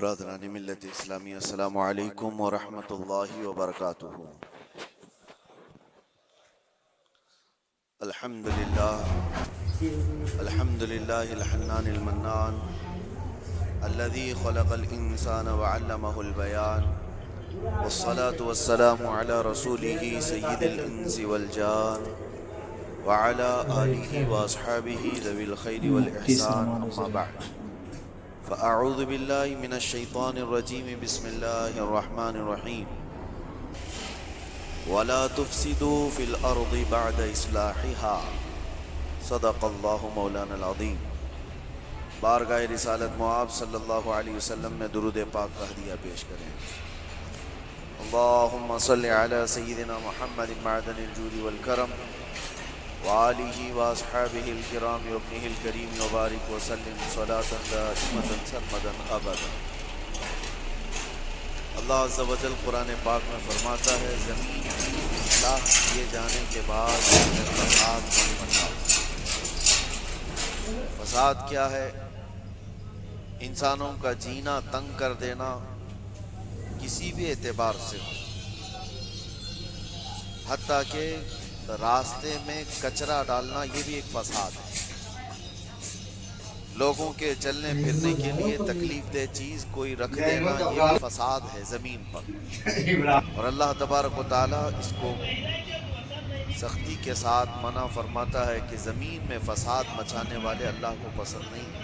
برادران ملت اسلامی، السلام علیکم ورحمۃ اللہ وبرکاتہ۔ الحمد للہ الحنان المنان الذي خلق الانسان وعلمه البیان، والصلاة والسلام على رسوله سید الانس والجان وعلى آلہ واصحابہ ذوی الخیر والاحسان، اما بعد فاعوذ باللہ من الشیطان الرجیم، بسم اللہ الرحمن الرحیم۔ ولا تفسدوا في الارض بعد اصلاحها، صدق اللہ مولانا العظیم۔ بارگاہ رسالت معاب صلی اللہ علیہ وسلم میں درود پاک کا ہدیہ پیش کریں۔ اللہم صل علی سیدنا محمد معدن الجود والکرم وآلہ واصحابہ الکرام وابنہ الکریم وبارک وسلم صلاۃ دائمۃ سرمدا ابدا۔ اللہ عز و جل قرآن پاک میں فرماتا ہے، زمین کی اصلاح کیے جانے کے بعد اس میں فساد مت مچاؤ۔ فساد کیا ہے؟ انسانوں کا جینا تنگ کر دینا، کسی بھی اعتبار سے ہو، حتیٰ کہ راستے میں کچرا ڈالنا، یہ بھی ایک فساد ہے۔ لوگوں کے چلنے پھرنے کے لیے تکلیف دہ چیز کوئی رکھ دینا، یہ بھی فساد ہے زمین پر، اور اللہ تبارک و تعالیٰ اس کو سختی کے ساتھ منع فرماتا ہے کہ زمین میں فساد مچانے والے اللہ کو پسند نہیں ہے۔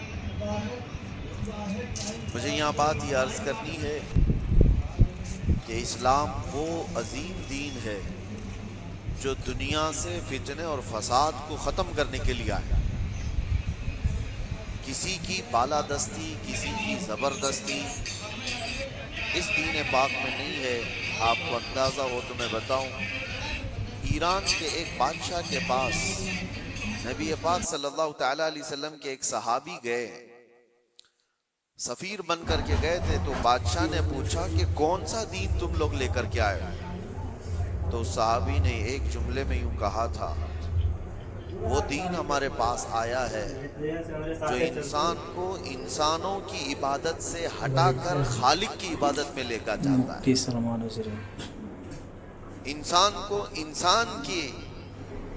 مجھے یہاں بات یہ عرض کرنی ہے کہ اسلام وہ عظیم دین ہے جو دنیا سے فتنے اور فساد کو ختم کرنے کے لیے آیا۔ کسی کی بالادستی، کسی کی زبردستی اس دین پاک میں نہیں ہے۔ آپ کو اندازہ ہو تو میں بتاؤں، ایران کے ایک بادشاہ کے پاس نبی پاک صلی اللہ تعالیٰ علیہ وسلم کے ایک صحابی گئے، سفیر بن کر کے گئے تھے۔ تو بادشاہ نے پوچھا کہ کون سا دین تم لوگ لے کر کے آئے ہو؟ تو صحابی نے ایک جملے میں یوں کہا تھا، وہ دین ہمارے پاس آیا ہے جو انسان کو انسانوں کی عبادت سے ہٹا کر خالق کی عبادت میں لے کر جاتا ہے۔ انسان کو انسان کی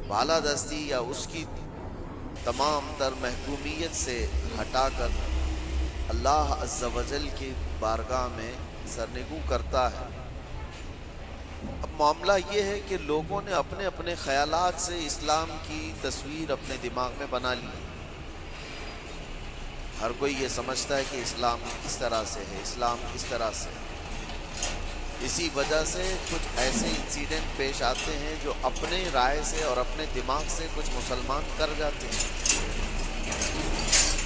بالادستی یا اس کی تمام تر محکومیت سے ہٹا کر اللہ عز و جل کی بارگاہ میں سرنگو کرتا ہے۔ اب معاملہ یہ ہے کہ لوگوں نے اپنے اپنے خیالات سے اسلام کی تصویر اپنے دماغ میں بنا لی۔ ہر کوئی یہ سمجھتا ہے کہ اسلام اس طرح سے ہے، اسلام اس طرح سے ہے۔ اسی وجہ سے کچھ ایسے انسیڈنٹ پیش آتے ہیں جو اپنے رائے سے اور اپنے دماغ سے کچھ مسلمان کر جاتے ہیں۔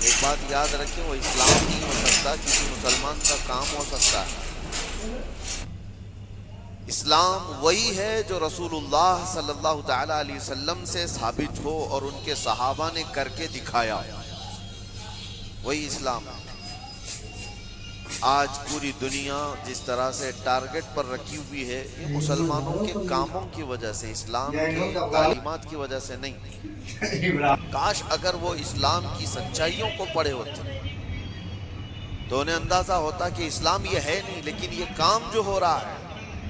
ایک بات یاد رکھیں، وہ اسلام نہیں ہو سکتا، کسی مسلمان کا کام ہو سکتا ہے۔ اسلام وہی ہے جو رسول اللہ صلی اللہ تعالیٰ علیہ وسلم سے ثابت ہو اور ان کے صحابہ نے کر کے دکھایا، وہی اسلام ہے۔ آج پوری دنیا جس طرح سے ٹارگٹ پر رکھی ہوئی ہے، یہ مسلمانوں کے کاموں کی وجہ سے، اسلام کی تعلیمات کی وجہ سے نہیں۔ کاش اگر وہ اسلام کی سچائیوں کو پڑھے ہوتے تو انہیں اندازہ ہوتا کہ اسلام یہ ہے نہیں، لیکن یہ کام جو ہو رہا ہے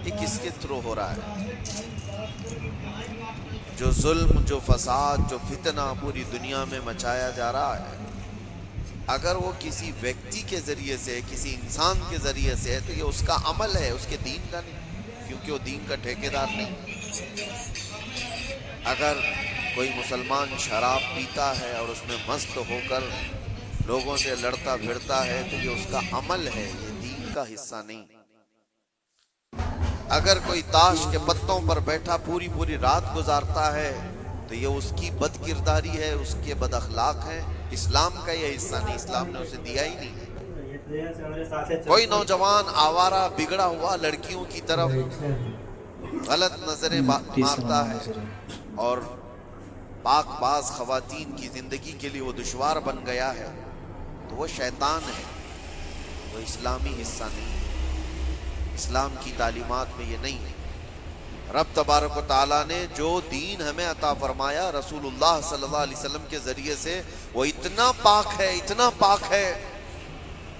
یہ کس کے تھرو ہو رہا ہے۔ جو ظلم، جو فساد، جو فتنہ پوری دنیا میں مچایا جا رہا ہے، اگر وہ کسی ویکتی کے ذریعے سے، کسی انسان کے ذریعے سے ہے تو یہ اس کا عمل ہے، اس کے دین کا نہیں، کیونکہ وہ دین کا ٹھیکیدار نہیں۔ اگر کوئی مسلمان شراب پیتا ہے اور اس میں مست ہو کر لوگوں سے لڑتا بھڑتا ہے تو یہ اس کا عمل ہے، یہ دین کا حصہ نہیں۔ اگر کوئی تاش کے پتوں پر بیٹھا پوری پوری رات گزارتا ہے تو یہ اس کی بد کرداری ہے، اس کے بد اخلاق ہے، اسلام کا یہ حصہ نہیں، اسلام نے اسے دیا ہی نہیں۔ کوئی نوجوان آوارہ بگڑا ہوا لڑکیوں کی طرف غلط نظریں مارتا ہے اور پاک باز خواتین کی زندگی کے لیے وہ دشوار بن گیا ہے تو وہ شیطان ہے، وہ اسلامی حصہ نہیں، اسلام کی تعلیمات میں یہ نہیں ہے۔ رب تبارک و تعالیٰ نے جو دین ہمیں عطا فرمایا رسول اللہ صلی اللہ علیہ وسلم کے ذریعے سے، وہ اتنا پاک ہے، اتنا پاک ہے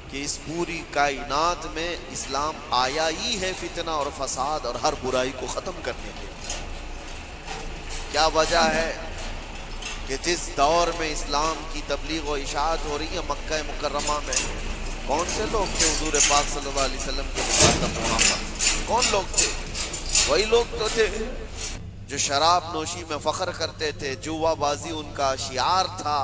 کہ کہ اس پوری کائنات میں اسلام آیا ہی ہے فتنہ اور فساد اور ہر برائی کو ختم کرنے کے لیے۔ کیا وجہ ہے کہ جس دور میں اسلام کی تبلیغ و اشاعت ہو رہی ہے مکہ مکرمہ میں، کون سے لوگ تھے حضور پاک صلی اللہ علیہ وسلم کے مخاطب وہاں پر؟ کون لوگ تھے؟ وہی لوگ تو تھے جو شراب نوشی میں فخر کرتے تھے، جوا بازی ان کا شعار تھا،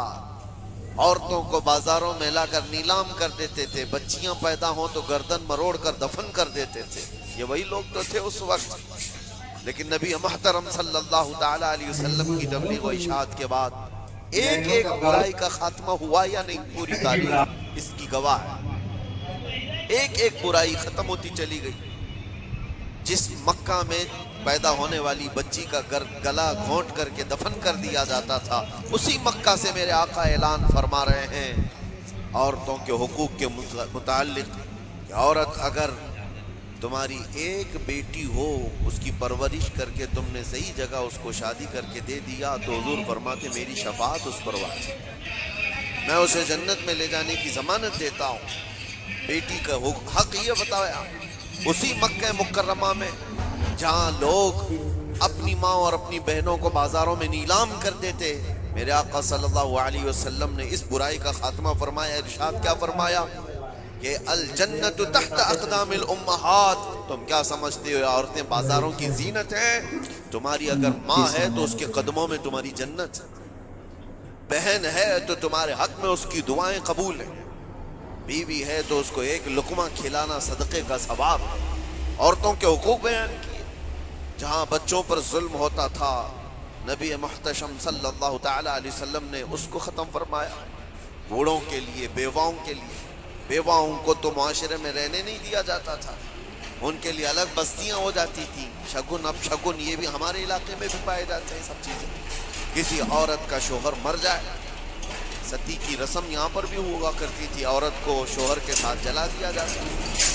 عورتوں کو بازاروں میں لا کر نیلام کر دیتے تھے، بچیاں پیدا ہوں تو گردن مروڑ کر دفن کر دیتے تھے۔ یہ وہی لوگ تو تھے اس وقت۔ لیکن نبی محترم صلی اللہ تعالی علیہ وسلم کی تبلیغ و اشاعت کے بعد ایک ایک برائی کا خاتمہ ہوا یا نہیں؟ پوری تاریخ اس کی گواہ ہے۔ ایک ایک برائی ختم ہوتی چلی گئی۔ جس مکہ میں پیدا ہونے والی بچی کا گلا گھونٹ کر کے دفن کر دیا جاتا تھا، اسی مکہ سے میرے آقا اعلان فرما رہے ہیں عورتوں کے حقوق کے متعلق کہ عورت اگر تمہاری ایک بیٹی ہو، اس کی پرورش کر کے تم نے صحیح جگہ اس کو شادی کر کے دے دیا تو حضور فرماتے میری شفاعت اس پر واجب، میں اسے جنت میں لے جانے کی ضمانت دیتا ہوں۔ بیٹی کا حق یہ بتایا اسی مکہ مکرمہ میں جہاں لوگ اپنی ماں اور اپنی بہنوں کو بازاروں میں نیلام کر دیتے، میرے آقا صلی اللہ علیہ وسلم نے اس برائی کا خاتمہ فرمایا۔ ارشاد کیا فرمایا کہ الجنت تحت اقدام الامہات، تم کیا سمجھتے ہو عورتیں بازاروں کی زینت ہیں؟ تمہاری اگر ماں ہے تو اس کے قدموں میں تمہاری جنت ہے، بہن ہے تو تمہارے حق میں اس کی دعائیں قبول ہیں، بیوی ہے تو اس کو ایک لقمہ کھلانا صدقے کا ثواب۔ عورتوں کے حقوق بیان کیے۔ جہاں بچوں پر ظلم ہوتا تھا نبی محتشم صلی اللہ تعالی علیہ وسلم نے اس کو ختم فرمایا۔ بوڑھوں کے لیے، بیواؤں کے لیے، بیواؤں کو تو معاشرے میں رہنے نہیں دیا جاتا تھا، ان کے لیے الگ بستیاں ہو جاتی تھی۔ شگن اب شگن یہ بھی ہمارے علاقے میں بھی پائے جاتے ہیں سب چیزیں۔ کسی عورت کا شوہر مر جائے، ستی کی رسم یہاں پر بھی ہوا کرتی تھی، عورت کو شوہر کے ساتھ جلا دیا جاتا تھا،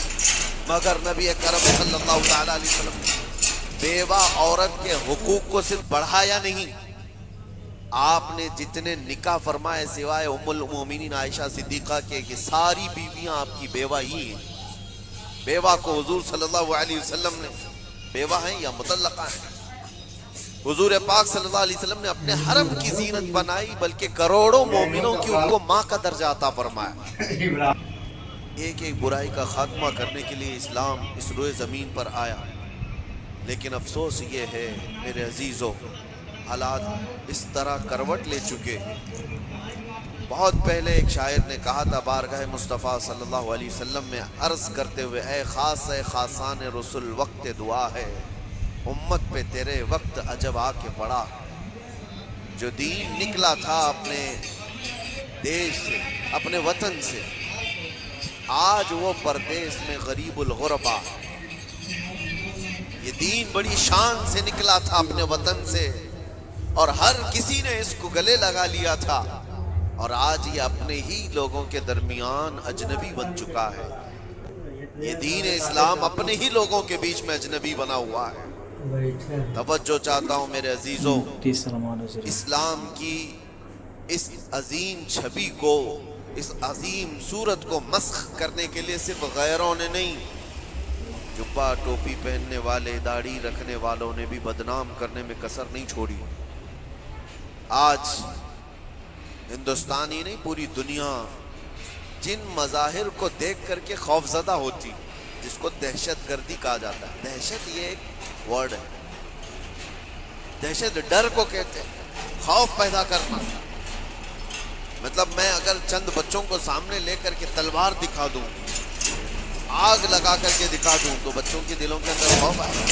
مگر نبی کرم صلی اللہ تعالی علیہ وسلم نے بیوہ عورت کے حقوق کو صرف بڑھایا نہیں، آپ نے جتنے نکاح فرمائے سوائے ام المومنین عائشہ صدیقہ کے کہ ساری بیویاں آپ کی بیوہ ہی ہیں۔ بیوہ کو حضور صلی اللہ علیہ وسلم نے بیوہ ہیں یا مطلقہ ہیں، حضور پاک صلی اللہ علیہ وسلم نے اپنے حرم کی زینت بنائی، بلکہ کروڑوں مومنوں کی ان کو ماں کا درجہ عطا فرمایا۔ ایک ایک برائی کا خاتمہ کرنے کے لیے اسلام اس روئے زمین پر آیا، لیکن افسوس یہ ہے میرے عزیزوں، حالات اس طرح کروٹ لے چکے۔ بہت پہلے ایک شاعر نے کہا تھا بارگاہ مصطفیٰ صلی اللہ علیہ وسلم میں عرض کرتے ہوئے، اے خاص خاصان رسول وقت دعا ہے، امت پہ تیرے وقت عجب آ کے پڑا۔ جو دین نکلا تھا اپنے دیش سے، اپنے وطن سے، آج وہ پردیس میں غریب الغربا۔ یہ دین بڑی شان سے نکلا تھا اپنے وطن سے اور ہر کسی نے اس کو گلے لگا لیا تھا، اور آج یہ اپنے ہی لوگوں کے درمیان اجنبی بن چکا ہے۔ یہ دین اسلام اپنے ہی لوگوں کے بیچ میں اجنبی بنا ہوا ہے۔ توجہ چاہتا ہوں میرے عزیزوں، اسلام کی اس عظیم چھبی کو، اس عظیم صورت کو مسخ کرنے کے لیے صرف غیروں نے نہیں، جبہ ٹوپی پہننے والے، داڑھی رکھنے والوں نے بھی بدنام کرنے میں کسر نہیں چھوڑی۔ آج ہندوستان ہی نہیں پوری دنیا جن مظاہر کو دیکھ کر کے خوفزدہ ہوتی، جس کو دہشت گردی کہا جاتا ہے۔ دہشت یہ ایک ورڈ ہے، دہشت ڈر کو کہتے ہیں، خوف پیدا کرنا۔ مطلب میں اگر چند بچوں کو سامنے لے کر کے تلوار دکھا دوں، آگ لگا کر کے دکھا دوں تو بچوں کے دلوں کے اندر خوف آئے،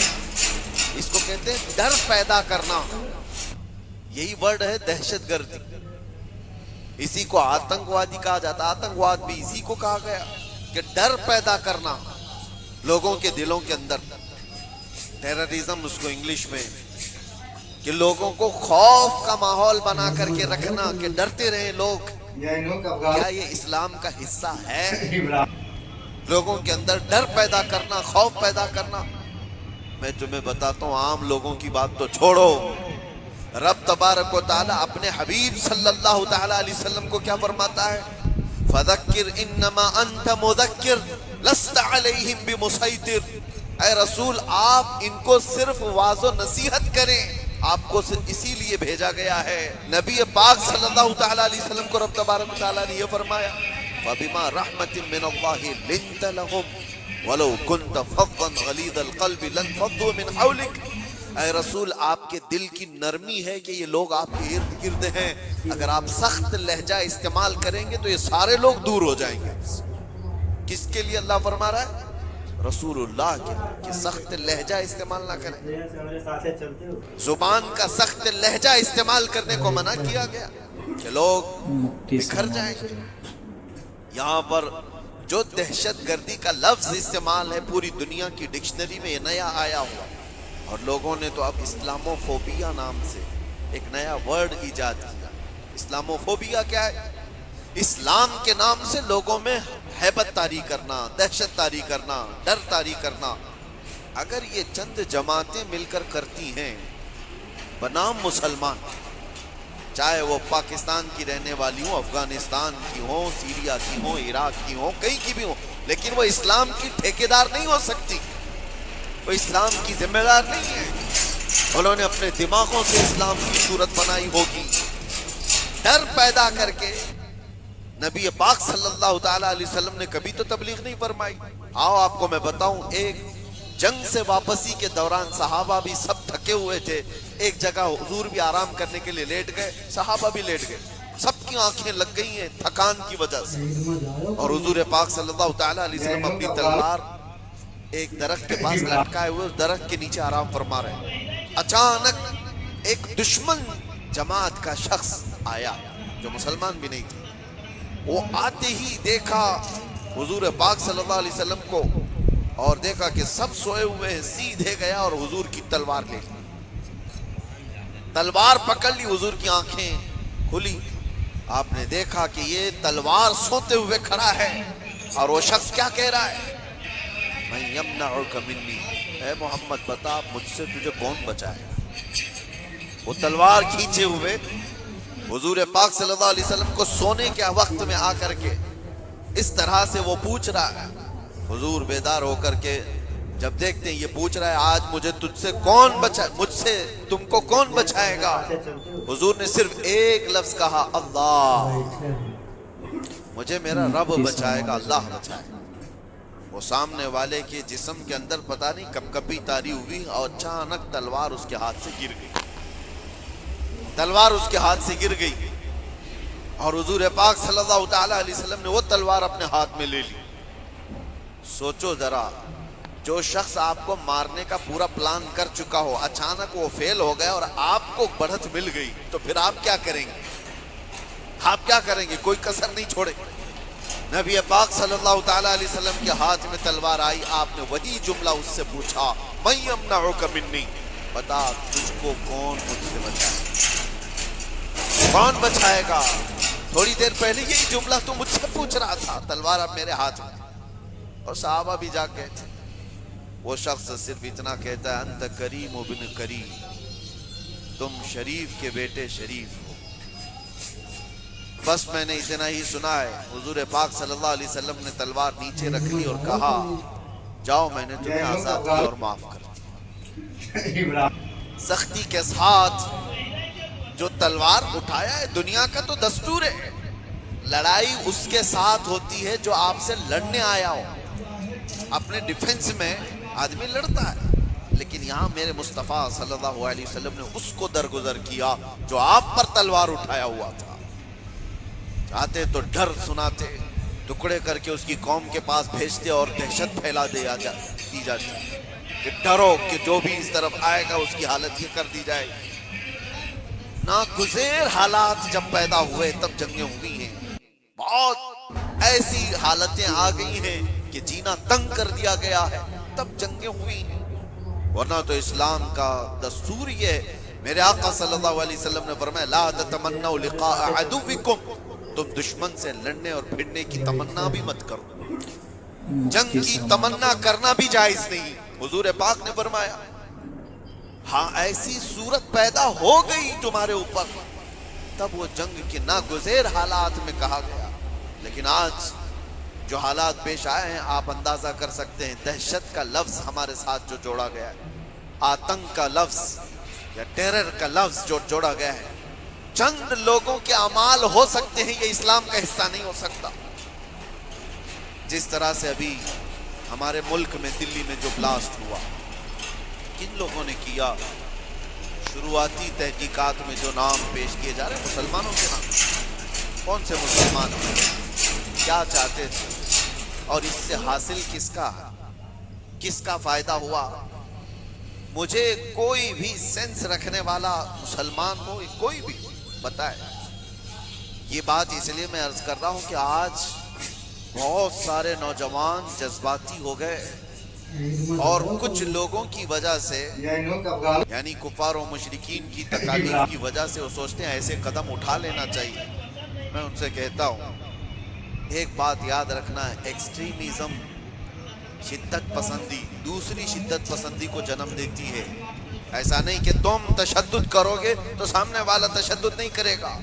اس کو کہتے ہیں ڈر پیدا کرنا۔ یہی ورڈ ہے دہشت گردی، اسی کو آتنکوادی کہا جاتا ہے۔ آتنکواد بھی اسی کو کہا گیا کہ ڈر پیدا کرنا لوگوں کے دلوں کے اندر، ٹیررزم اس کو انگلش میں، کہ لوگوں کو خوف کا ماحول بنا کر کے رکھنا کہ ڈرتے رہیں لوگ۔ کیا یہ اسلام کا حصہ ہے؟ لوگوں کے اندر ڈر پیدا کرنا، خوف پیدا کرنا۔ میں تمہیں بتاتا ہوں، عام لوگوں کی بات تو چھوڑو، رب تبارک و تعالی اپنے حبیب صلی اللہ تعالی علیہ وسلم کو کیا فرماتا ہے؟ فذکر انما انت مذکر لست علیہم بمسیطر، اے رسول آپ ان کو صرف واعظ و نصیحت کریں، آپ کو صرف اسی لیے بھیجا گیا ہے۔ نبی پاک صلی اللہ تعالیٰ علیہ وسلم کو رب تبارک و تعالیٰ نے یہ فرمایا فَبِمَا رَحْمَةٍ مِّنَ اللَّهِ لِنْتَ لَهُمْ وَلَوْ كُنْتَ فَظًّا غَلِيظَ الْقَلْبِ لَانفَضُّوا مِنْ حَوْلِكَ، اے رسول آپ کے دل کی نرمی ہے کہ یہ لوگ آپ کے ارد گرد ہیں، اگر آپ سخت لہجہ استعمال کریں گے تو یہ سارے لوگ دور ہو جائیں گے۔ کس کے لیے اللہ فرما رہا ہے؟ رسول اللہ کے لیے، کہ سخت لہجہ استعمال نہ کریں۔ زبان کا سخت لہجہ استعمال کرنے کو منع کیا گیا کہ لوگ بکھر جائیں گے۔ یہاں پر جو دہشت گردی کا لفظ استعمال ہے پوری دنیا کی ڈکشنری میں یہ نیا آیا ہوا، اور لوگوں نے تو اب اسلاموفوبیا نام سے ایک نیا ورڈ ایجاد کیا۔ اسلاموفوبیا کیا ہے؟ اسلام کے نام سے لوگوں میں ہیبت طاری کرنا، دہشت طاری کرنا، ڈر طاری کرنا۔ اگر یہ چند جماعتیں مل کر کرتی ہیں بنام مسلمان، چاہے وہ پاکستان کی رہنے والی ہوں، افغانستان کی ہوں، سیریا کی ہوں، عراق کی ہوں، کہیں کی بھی ہوں، لیکن وہ اسلام کی ٹھیکیدار نہیں ہو سکتی، وہ اسلام کی ذمہ دار نہیں ہے۔ انہوں نے اپنے دماغوں سے اسلام کی صورت بنائی ہوگی، ڈر پیدا کر کے۔ نبی پاک صلی اللہ تعالیٰ علیہ وسلم نے کبھی تو تبلیغ نہیں فرمائی۔ آؤ آپ کو میں بتاؤں، ایک جنگ سے واپسی کے دوران صحابہ بھی سب تھکے ہوئے تھے، ایک جگہ حضور بھی آرام کرنے کے لیے لیٹ گئے، صحابہ بھی لیٹ گئے، سب کی آنکھیں لگ گئی ہیں تھکان کی وجہ سے، اور حضور پاک صلی اللہ تعالیٰ علیہ وسلم اپنی تلوار ایک درخت کے پاس لٹکائے ہوئے اس درخت کے نیچے آرام فرما رہے ہیں۔ اچانک ایک دشمن جماعت کا شخص آیا جو مسلمان بھی نہیں تھے، وہ آتے ہی دیکھا حضور پاک صلی اللہ علیہ وسلم کو اور دیکھا کہ سب سوئے ہوئے ہیں، سیدھے گیا اور حضور کی تلوار لے لی، تلوار پکڑ لی، حضور کی آنکھیں کھلی، آپ نے دیکھا کہ یہ تلوار سوتے ہوئے کھڑا ہے، اور وہ شخص کیا کہہ رہا ہے؟ میں یمنعک منی، اے محمد بتا مجھ سے تجھے کون بچائے گا؟ وہ تلوار کھینچے ہوئے حضور پاک صلی اللہ علیہ وسلم کو سونے کے وقت میں آ کر کے اس طرح سے وہ پوچھ رہا ہے۔ حضور بیدار ہو کر کے جب دیکھتے ہیں یہ پوچھ رہا ہے آج مجھے تجھ سے کون بچائے، مجھ سے تم کو کون بچائے گا؟ حضور نے صرف ایک لفظ کہا، اللہ، مجھے میرا رب بچائے گا، اللہ بچائے گا۔ وہ سامنے والے کے جسم کے اندر پتہ نہیں کب کبھی تاری ہوئی اور اچانک تلوار اس کے ہاتھ سے گر گئی، تلوار اس کے ہاتھ سے گر گئی، اور حضور پاک صلی اللہ تعالیٰ علیہ وسلم نے وہ تلوار اپنے ہاتھ میں لے لی۔ سوچو ذرا، جو شخص آپ کو مارنے کا پورا پلان کر چکا ہو، اچانک وہ فیل ہو گیا اور آپ کو بڑھت مل گئی، تو پھر آپ کیا کریں گے؟ آپ کیا کریں گے؟ کوئی کسر نہیں چھوڑے۔ نبی پاک صلی اللہ تعالیٰ علیہ وسلم کے ہاتھ میں تلوار آئی، آپ نے وہی جملہ اس سے پوچھا، من یمنعک منی، بتا تجھ کو کون مجھ سے بچائے گا؟ کون بچائے گا؟ تھوڑی دیر پہلے یہی جملہ تو مجھ سے پوچھ رہا تھا، تلوار اب میرے ہاتھ میں۔ اور صحابہ بھی جا گئے تھے۔ وہ شخص صرف اتنا کہتا ہے، انت کریم ابن کریم، تم شریف کے بیٹے شریف ہو۔ بس میں نے اتنا ہی سنا ہے، حضور پاک صلی اللہ علیہ وسلم نے تلوار نیچے رکھ لی اور کہا، جاؤ میں نے تمہیں آزاد کیا اور معاف کر دیا۔ سختی کے ساتھ جو تلوار اٹھایا ہے، دنیا کا تو دستور ہے، لڑائی اس کے ساتھ ہوتی ہے جو آپ سے لڑنے آیا ہو۔ اپنے ڈیفنس میں آدمی لڑتا ہے، لیکن یہاں میرے مصطفیٰ صلی اللہ علیہ وسلم نے اس کو درگزر کیا جو آپ پر تلوار اٹھایا ہوا تھا۔ چاہتے تو ڈر سناتے، ٹکڑے کر کے اس کی قوم کے پاس بھیجتے اور دہشت پھیلا دی جاتی کہ ڈرو کہ جو بھی اس طرف آئے گا اس کی حالت یہ کر دی جائے۔ ناگزیر حالات جب پیدا ہوئے تب جنگیں ہوئی ہیں، بہت ایسی حالتیں آ گئی ہیں کہ جینا تنگ کر دیا گیا ہے، تب جنگیں ہوئی ہیں، ورنہ تو اسلام کا دستور یہ ہے۔ میرے آقا صلی اللہ علیہ وسلم نے فرمایا، لا تتمنوا لقاء عدوکم، تم دشمن سے لڑنے اور بھڑنے کی تمنا بھی مت کرو، جنگ کی تمنا کرنا بھی جائز نہیں۔ حضور پاک نے فرمایا، ہاں ایسی صورت پیدا ہو گئی تمہارے اوپر، تب وہ جنگ کے ناگزیر حالات میں کہا گیا لیکن آج جو حالات پیش آئے ہیں آپ اندازہ کر سکتے ہیں. دہشت کا لفظ ہمارے ساتھ جو جوڑا گیا ہے, آتنک کا لفظ یا ٹیرر کا لفظ جو جوڑا گیا ہے, چند لوگوں کے اعمال ہو سکتے ہیں, یہ اسلام کا حصہ نہیں ہو سکتا. جس طرح سے ابھی ہمارے ملک میں دلی میں جو بلاسٹ ہوا, کن لوگوں نے کیا؟ شروعاتی تحقیقات میں جو نام پیش کیے جا رہے ہیں مسلمانوں کے نام. کون سے مسلمان کیا چاہتے تھے اور اس سے حاصل کس کا فائدہ ہوا؟ مجھے کوئی بھی سینس رکھنے والا مسلمان ہو, کوئی بھی بتائے. یہ بات اس لیے میں عرض کر رہا ہوں کہ آج بہت سارے نوجوان جذباتی ہو گئے اور کچھ لوگوں کی وجہ سے, یعنی کفار و مشرکین کی تکالیف کی وجہ سے وہ سوچتے ہیں ایسے قدم اٹھا لینا چاہیے. میں ان سے کہتا ہوں ایک بات یاد رکھنا ہے, ایکسٹریمزم شدت پسندی دوسری شدت پسندی کو جنم دیتی ہے. ایسا نہیں کہ تم تشدد کرو گے تو سامنے والا تشدد نہیں کرے گا.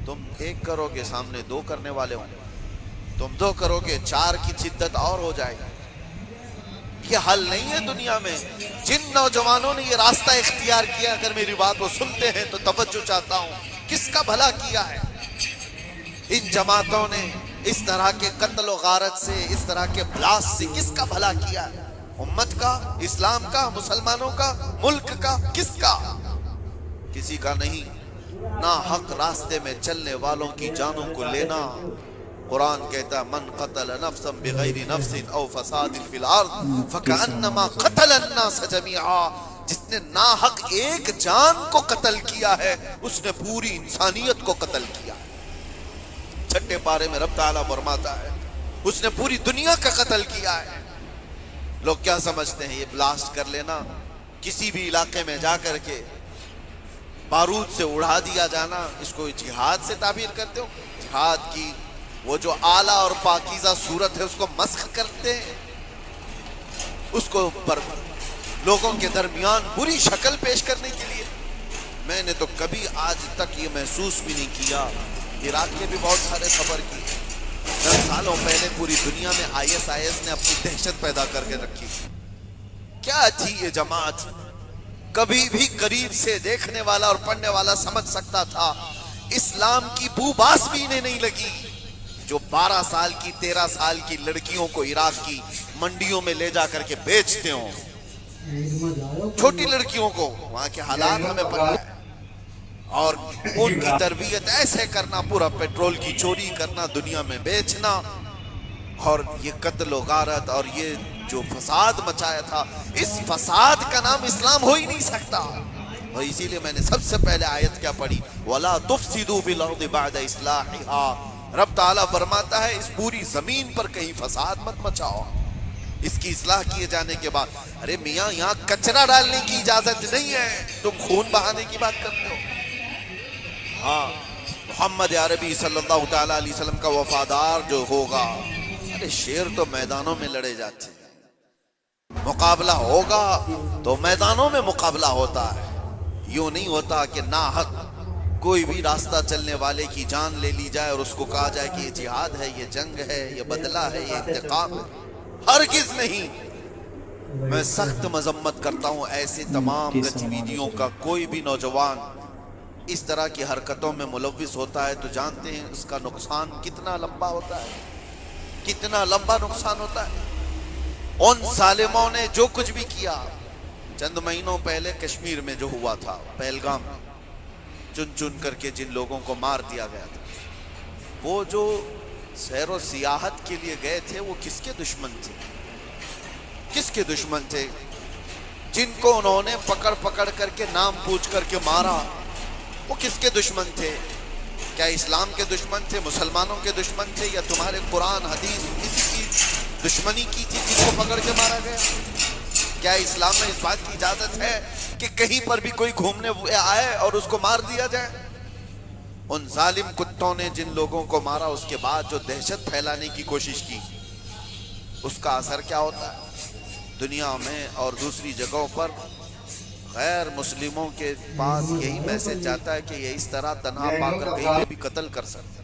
تم ایک کرو گے سامنے دو کرنے والے ہوں گے, تم دو کرو گے چار کی شدت اور ہو جائے گی. یہ حل نہیں ہے دنیا میں. جن نوجوانوں نے یہ راستہ اختیار کیا, اگر میری بات کو سنتے ہیں تو توجہ چاہتا ہوں, کس کا بھلا کیا ہے؟ ان جماعتوں نے اس طرح کے قتل و غارت سے, اس طرح کے بلاسٹ سے کس کا بھلا کیا ہے؟ امت کا, اسلام کا, مسلمانوں کا, ملک کا, کس کا؟ کسی کا نہیں. ناحق راستے میں چلنے والوں کی جانوں کو لینا. قرآن کہتا ہے من قتل نفسا بغیر نفس او فساد فی الارض فکأنما قتل الناس جميعا. جس نے ناحق ایک جان کو قتل کیا ہے اس نے پوری انسانیت کو قتل کیا. چھٹے پارے میں رب تعالیٰ فرماتا ہے اس نے پوری دنیا کا قتل کیا ہے. لوگ کیا سمجھتے ہیں یہ بلاسٹ کر لینا, کسی بھی علاقے میں جا کر کے بارود سے اڑا دیا جانا, اس کو جہاد سے تعبیر کرتے ہو؟ جہاد کی وہ جو اعلیٰ اور پاکیزہ صورت ہے اس کو مسخ کرتے ہیں, اس کو پر لوگوں کے درمیان بری شکل پیش کرنے کے لیے. میں نے تو کبھی آج تک یہ محسوس بھی نہیں کیا. عراق کے بھی بہت سارے خبر کی, 10 سالوں پہلے پوری دنیا میں IS نے اپنی دہشت پیدا کر کے رکھی. کیا تھی یہ جماعت؟ کبھی بھی قریب سے دیکھنے والا اور پڑھنے والا سمجھ سکتا تھا اسلام کی بو باس بھی انہیں نہیں لگی. جو 12 سال کی 13 سال کی لڑکیوں کو عراق کی منڈیوں میں لے جا کر کے بیچتے ہوں, چھوٹی لڑکیوں کو, وہاں کے حالات ہمیں پتہ ہے, اور ان کی تربیت ایسے کرنا, پورا پیٹرول کی چوری کرنا, دنیا میں بیچنا, اور یہ قتل و غارت اور یہ جو فساد مچایا تھا, اس فساد کا نام اسلام ہو ہی نہیں سکتا. اور اسی لیے میں نے سب سے پہلے آیت کیا پڑھی, وَلَا تُفْسِدُوا فِي الْأَرْضِ بَعْدَ إِصْلَاحِهَا. رب تعالیٰ فرماتا ہے اس پوری زمین پر کہیں فساد مت مچاؤ اس کی اصلاح کیے جانے کے بعد. ارے میاں یہاں کچرا ڈالنے کی اجازت نہیں ہے, تم خون بہانے کی بات کرتے ہو. ہاں, محمد عربی صلی اللہ تعالیٰ علیہ وسلم کا وفادار جو ہوگا, ارے شیر تو میدانوں میں لڑے جاتے ہیں, مقابلہ ہوگا تو میدانوں میں مقابلہ ہوتا ہے. یوں نہیں ہوتا کہ ناحق کوئی بھی راستہ چلنے والے کی جان لے لی جائے اور اس کو کہا جائے کہ یہ جہاد ہے, یہ جنگ ہے, یہ بدلہ ہے, یہ انتقام ہے. ہرگز نہیں. میں سخت مذمت کرتا ہوں ایسے تمام گتیویدیوں کا. کوئی بھی نوجوان اس طرح کی حرکتوں میں ملوث ہوتا ہے تو جانتے ہیں اس کا نقصان کتنا لمبا ہوتا ہے, کتنا لمبا نقصان ہوتا ہے. ان ظالموں نے جو کچھ بھی کیا, چند مہینوں پہلے کشمیر میں جو ہوا تھا, پہلگام, چن چن کر کے جن لوگوں کو مار دیا گیا تھا, وہ جو سیر و سیاحت کے لیے گئے تھے وہ کس کے دشمن تھے؟ کس کے دشمن تھے؟ جن کو انہوں نے پکڑ پکڑ کر کے نام پوچھ کر کے مارا, وہ کس کے دشمن تھے؟ کیا اسلام کے دشمن تھے, مسلمانوں کے دشمن تھے, یا تمہارے قرآن حدیث کسی کی دشمنی کی تھی جن کو پکڑ کے مارا گیا؟ کیا اسلام میں اس بات کی اجازت ہے کہ کہیں پر بھی کوئی گھومنے آئے اور اس کو مار دیا جائے؟ ان ظالم کتوں نے جن لوگوں کو مارا, اس کے بعد جو دہشت پھیلانے کی کوشش کی, اس کا اثر کیا ہوتا ہے دنیا میں اور دوسری جگہوں پر؟ غیر مسلموں کے پاس یہی میسج جاتا ہے کہ یہ اس طرح تنہا پا کر کہیں بھی قتل کر سکتے.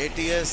ATS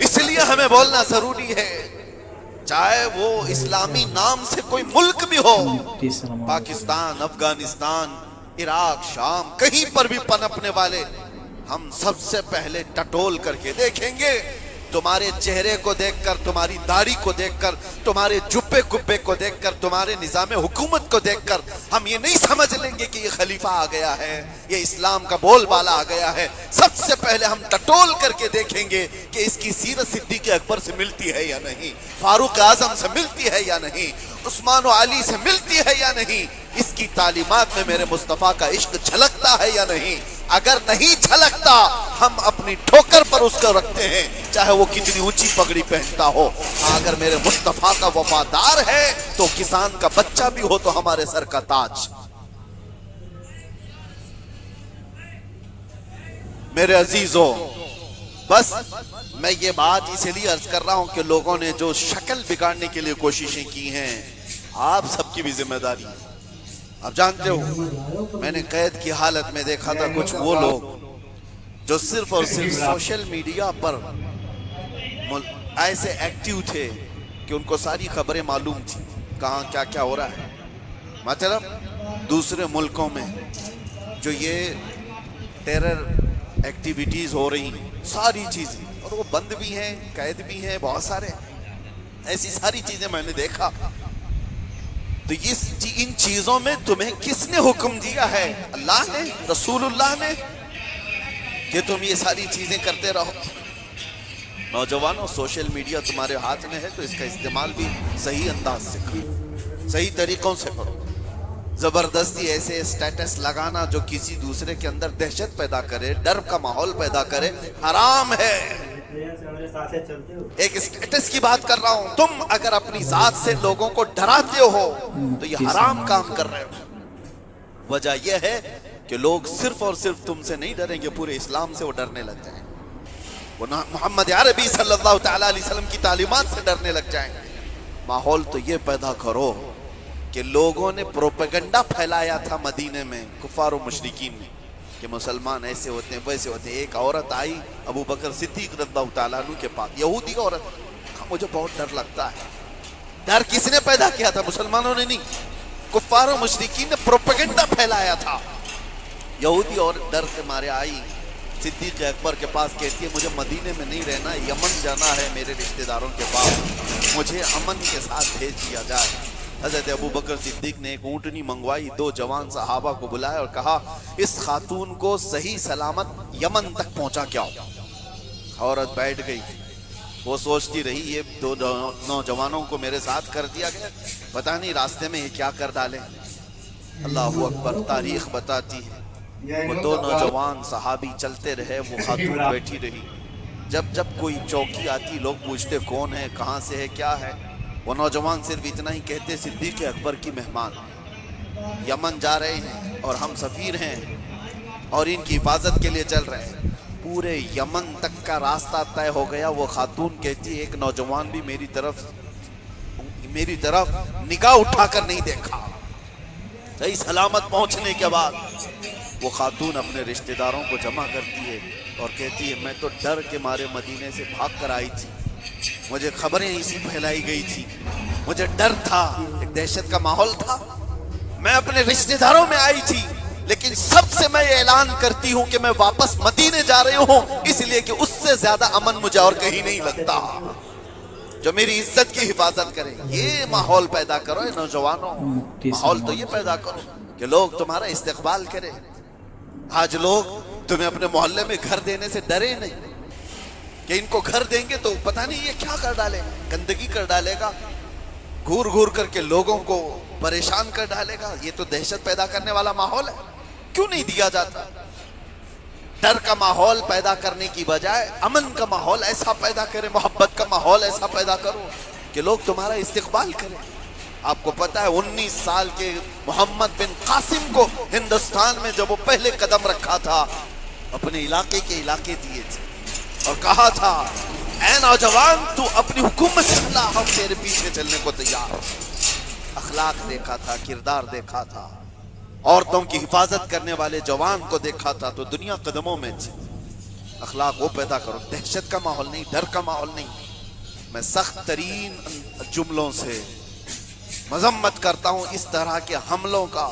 اس لیے ہمیں بولنا ضروری ہے، چاہے وہ اسلامی نام سے کوئی ملک بھی ہو، پاکستان، افغانستان، عراق، شام، کہیں پر بھی پنپنے والے، ہم سب سے پہلے ٹٹول کر کے دیکھیں گے۔ تمہارے چہرے کو دیکھ کر، تمہاری داڑھی کو دیکھ کر، تمہارے جبے کبے کو دیکھ کر، تمہارے نظام حکومت کو دیکھ کر ہم یہ نہیں سمجھ لیں گے کہ یہ خلیفہ آ گیا ہے، یہ اسلام کا بول بالا آ گیا ہے۔ سب سے پہلے ہم ٹٹول کر کے دیکھیں گے کہ اس کی سیرت صدیق اکبر سے ملتی ہے یا نہیں، فاروق اعظم سے ملتی ہے یا نہیں، عثمان و علی سے ملتی ہے یا نہیں، اس کی تعلیمات میں میرے مصطفیٰ کا عشق جھلکتا ہے یا نہیں۔ اگر نہیں جھلکتا ہم اپنی ٹھوکر پر اس کو رکھتے ہیں، چاہے وہ کتنی اونچی پگڑی پہنتا ہو۔ اگر میرے مصطفیٰ کا وفادار ہے تو کسان کا بچہ بھی ہو تو ہمارے سر کا تاج۔ میرے عزیزوں، بس میں یہ بات اس لیے عرض کر رہا ہوں کہ لوگوں نے جو شکل بگاڑنے کے لیے کوششیں کی ہیں، آپ سب کی بھی ذمہ داری ہے۔ آپ جانتے ہو، میں نے قید کی حالت میں دیکھا تھا کچھ وہ لوگ جو صرف اور صرف سوشل میڈیا پر ایسے ایکٹیو تھے کہ ان کو ساری خبریں معلوم تھی، کہاں کیا کیا ہو رہا ہے۔ مطلب دوسرے ملکوں میں جو یہ ٹیرر ایکٹیویٹیز ہو رہی ہیں، ساری چیزیں، اور وہ بند بھی ہیں، قید بھی ہیں، بہت سارے ایسی ساری چیزیں میں نے دیکھا۔ تو ان چیزوں میں تمہیں کس نے حکم دیا ہے؟ اللہ نے، رسول اللہ نے، کہ تم یہ ساری چیزیں کرتے رہو؟ نوجوانوں، سوشل میڈیا تمہارے ہاتھ میں ہے تو اس کا استعمال بھی صحیح انداز سے کرو، صحیح طریقوں سے کرو۔ زبردستی ایسے اسٹیٹس لگانا جو کسی دوسرے کے اندر دہشت پیدا کرے، ڈر کا ماحول پیدا کرے، حرام ہے۔ ایک اسٹیٹس کی بات کر رہا ہوں، تم اگر اپنی ذات سے لوگوں کو ڈراتے ہو تو یہ حرام کام کر رہے ہو۔ وجہ یہ ہے کہ لوگ صرف اور صرف تم سے نہیں ڈریں گے، پورے اسلام سے وہ ڈرنے لگ جائیں، وہ محمد عربی صلی اللہ تعالی علیہ وسلم کی تعلیمات سے ڈرنے لگ جائیں۔ ماحول تو یہ پیدا کرو کہ لوگوں نے پروپیگنڈا پھیلایا تھا مدینے میں کفار و مشرکین میں کہ مسلمان ایسے ہوتے ہیں ویسے ہوتے ہیں۔ ایک عورت آئی ابو بکر صدیق رضی اللہ تعالیٰ عنہ کے پاس، یہودی عورت، مجھے بہت ڈر لگتا ہے۔ ڈر کس نے پیدا کیا تھا؟ مسلمانوں نے نہیں، کفار و مشرکین نے پروپیگنڈا پھیلایا تھا۔ یہودی عورت ڈر سے مارے آئی صدیق اکبر کے پاس، کہتی ہے مجھے مدینے میں نہیں رہنا، یمن جانا ہے میرے رشتہ داروں کے پاس، مجھے امن کے ساتھ بھیج دیا جائے۔ حضرت ابو بکر صدیق نے ایک اونٹنی منگوائی، 2 جوان صحابہ کو بلایا اور کہا اس خاتون کو صحیح سلامت یمن تک پہنچا کے آؤ۔ عورت بیٹھ گئی، وہ سوچتی رہی یہ 2 نوجوانوں کو میرے ساتھ کر دیا گیا، پتہ نہیں راستے میں یہ کیا کر ڈالیں۔ اللہ اکبر، تاریخ بتاتی ہے وہ 2 نوجوان صحابی چلتے رہے، وہ خاتون بیٹھی رہی۔ جب کوئی چوکی آتی لوگ پوچھتے کون ہے، کہاں سے ہے، کیا ہے، وہ نوجوان صرف اتنا ہی کہتے صدیق اکبر کی مہمان، یمن جا رہے ہیں اور ہم سفیر ہیں اور ان کی حفاظت کے لیے چل رہے ہیں۔ پورے یمن تک کا راستہ طے ہو گیا۔ وہ خاتون کہتی ایک نوجوان بھی میری طرف نگاہ اٹھا کر نہیں دیکھا۔ صحیح سلامت پہنچنے کے بعد وہ خاتون اپنے رشتہ داروں کو جمع کرتی ہے اور کہتی ہے میں تو ڈر کے مارے مدینے سے بھاگ کر آئی تھی، مجھے خبریں اسی پھیلائی گئی تھی، مجھے ڈر تھا، ایک دہشت کا ماحول تھا، میں اپنے رشتہ داروں میں آئی تھی، لیکن سب سے میں یہ اعلان کرتی ہوں کہ میں واپس مدینے جا رہی ہوں، اس لیے کہ اس سے زیادہ امن مجھے اور کہیں نہیں لگتا، جو میری عزت کی حفاظت کرے۔ یہ ماحول پیدا کرو اے نوجوانوں، ماحول تو یہ پیدا کرو کہ لوگ تمہارا استقبال کرے۔ آج لوگ تمہیں اپنے محلے میں گھر دینے سے ڈرے نہیں کہ ان کو گھر دیں گے تو پتہ نہیں یہ کیا کر ڈالے گا، گندگی کر ڈالے گا، گھور گھور کر کے لوگوں کو پریشان کر ڈالے گا۔ یہ تو دہشت پیدا کرنے والا ماحول ہے، کیوں نہیں دیا جاتا؟ ڈر کا ماحول پیدا کرنے کی بجائے امن کا ماحول ایسا پیدا کرے، محبت کا ماحول ایسا پیدا کرو کہ لوگ تمہارا استقبال کریں۔ آپ کو پتا ہے 19 سال کے محمد بن قاسم کو ہندوستان میں جب وہ پہلے قدم رکھا تھا، اپنے علاقے کے علاقے دیے تھے اور کہا تھا اے نوجوان تو اپنی حکومت چلا، ہم تیرے پیچھے چلنے کو تیار۔ اخلاق دیکھا تھا، کردار دیکھا تھا، عورتوں کی حفاظت کرنے والے جوان کو دیکھا تھا تو دنیا قدموں میں تھی۔ اخلاق وہ پیدا کرو، دہشت کا ماحول نہیں، ڈر کا ماحول نہیں۔ میں سخت ترین جملوں سے مذمت کرتا ہوں اس طرح کے حملوں کا،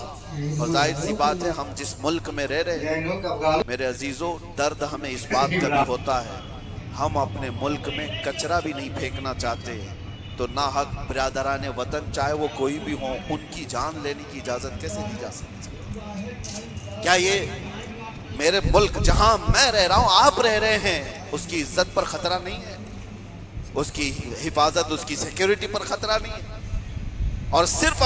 اور ظاہر سی بات ہے ہم جس ملک میں رہ رہے ہیں میرے عزیزوں، درد ہمیں اس بات کا بھی ہوتا ہے، ہم اپنے ملک میں کچرا بھی نہیں پھینکنا چاہتے، تو ناحق برادران وطن چاہے وہ کوئی بھی ہوں ان کی جان لینے کی اجازت کیسے دی جا سکتی؟ کیا یہ میرے ملک جہاں میں رہ رہا ہوں، آپ رہ رہے ہیں، اس کی عزت پر خطرہ نہیں ہے؟ اس کی حفاظت، اس کی سیکیورٹی پر خطرہ نہیں ہے؟ اور صرف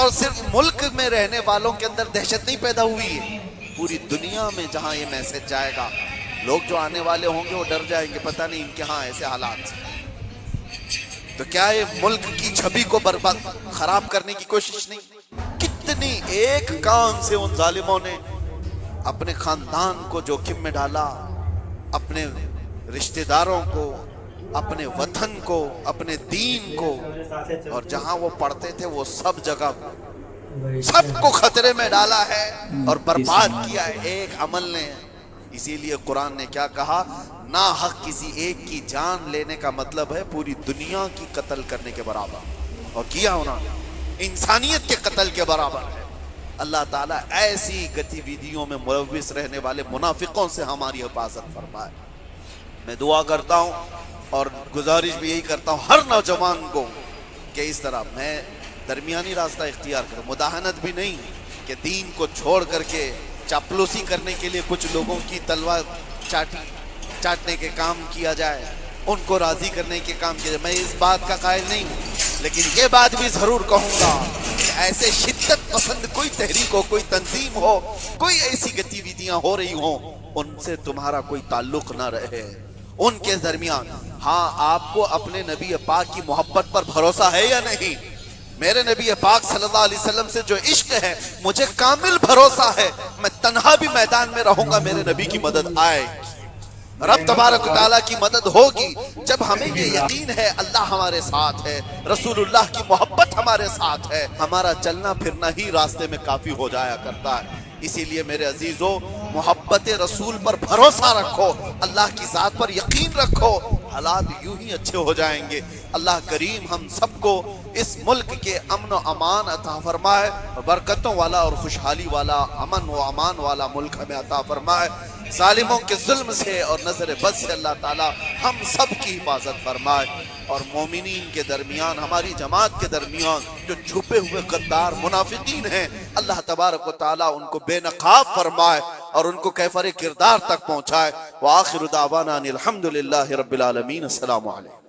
ملک میں رہنے والوں کے اندر دہشت نہیں پیدا ہوئی ہے، پوری دنیا میں جہاں یہ میسج جائے گا، لوگ جو آنے والے ہوں گے وہ ڈر جائیں گے، پتہ نہیں ان کے ہاں ایسے حالات۔ تو کیا یہ ملک کی چھبی کو برباد خراب کرنے کی کوشش نہیں؟ کتنی ایک کام سے ان ظالموں نے اپنے خاندان کو جوخم میں ڈالا، اپنے رشتہ داروں کو، اپنے وطن کو، اپنے دین کو، اور جہاں وہ پڑھتے تھے وہ سب جگہ سب کو خطرے میں ڈالا ہے اور برباد کیا ہے ایک عمل نے۔ اسی لیے قرآن نے کیا کہا؟ ناحق کسی ایک کی جان لینے کا مطلب ہے پوری دنیا کی قتل کرنے کے برابر، اور کیا انہوں نے انسانیت کے قتل کے برابر ہے۔ اللہ تعالیٰ ایسی گتی ویدیوں میں ملوث رہنے والے منافقوں سے ہماری حفاظت فرمائے۔ میں دعا کرتا ہوں اور گزارش بھی یہی کرتا ہوں ہر نوجوان کو کہ اس طرح میں درمیانی راستہ اختیار کروں، مداہنت بھی نہیں کہ دین کو چھوڑ کر کے چاپلوسی کرنے کے لیے کچھ لوگوں کی تلوار چاٹنے کے کام کیا جائے، ان کو راضی کرنے کے کام کیا جائے، میں اس بات کا قائل نہیں ہوں، لیکن یہ بات بھی ضرور کہوں گا کہ ایسے شدت پسند کوئی تحریک ہو، کوئی تنظیم ہو، کوئی ایسی گتی ویدیاں ہو رہی ہوں، ان سے تمہارا کوئی تعلق نہ رہے۔ ان کے درمیان ہاں آپ کو اپنے نبی پاک کی محبت پر بھروسہ ہے یا نہیں؟ میرے نبی پاک صلی اللہ علیہ وسلم سے جو عشق ہے مجھے کامل بھروسہ ہے، میں تنہا بھی میدان میں رہوں گا، میرے نبی کی مدد آئے گی، رب تبارک و تعالیٰ کی مدد ہوگی۔ جب ہمیں یہ یقین ہے اللہ ہمارے ساتھ ہے، رسول اللہ کی محبت ہمارے ساتھ ہے، ہمارا چلنا پھرنا ہی راستے میں کافی ہو جایا کرتا ہے۔ اسی لیے میرے عزیزوں، محبت رسول پر بھروسہ رکھو، اللہ کی ذات پر یقین رکھو، حالات یوں ہی اچھے ہو جائیں گے۔ اللہ کریم ہم سب کو اس ملک کے امن و امان عطا فرمائے، برکتوں والا اور خوشحالی والا، امن و امان والا ملک ہمیں عطا فرمائے، ظالموں کے ظلم سے اور نظر بد سے اللہ تعالی ہم سب کی حفاظت فرمائے، اور مومنین کے درمیان، ہماری جماعت کے درمیان جو چھپے ہوئے غدار منافقین ہیں، اللہ تبارک و تعالی ان کو بے نقاب فرمائے اور ان کو کیفر کردار تک پہنچائے۔ وآخر دعوانا ان الحمدللہ رب العالمین۔ السلام علیکم۔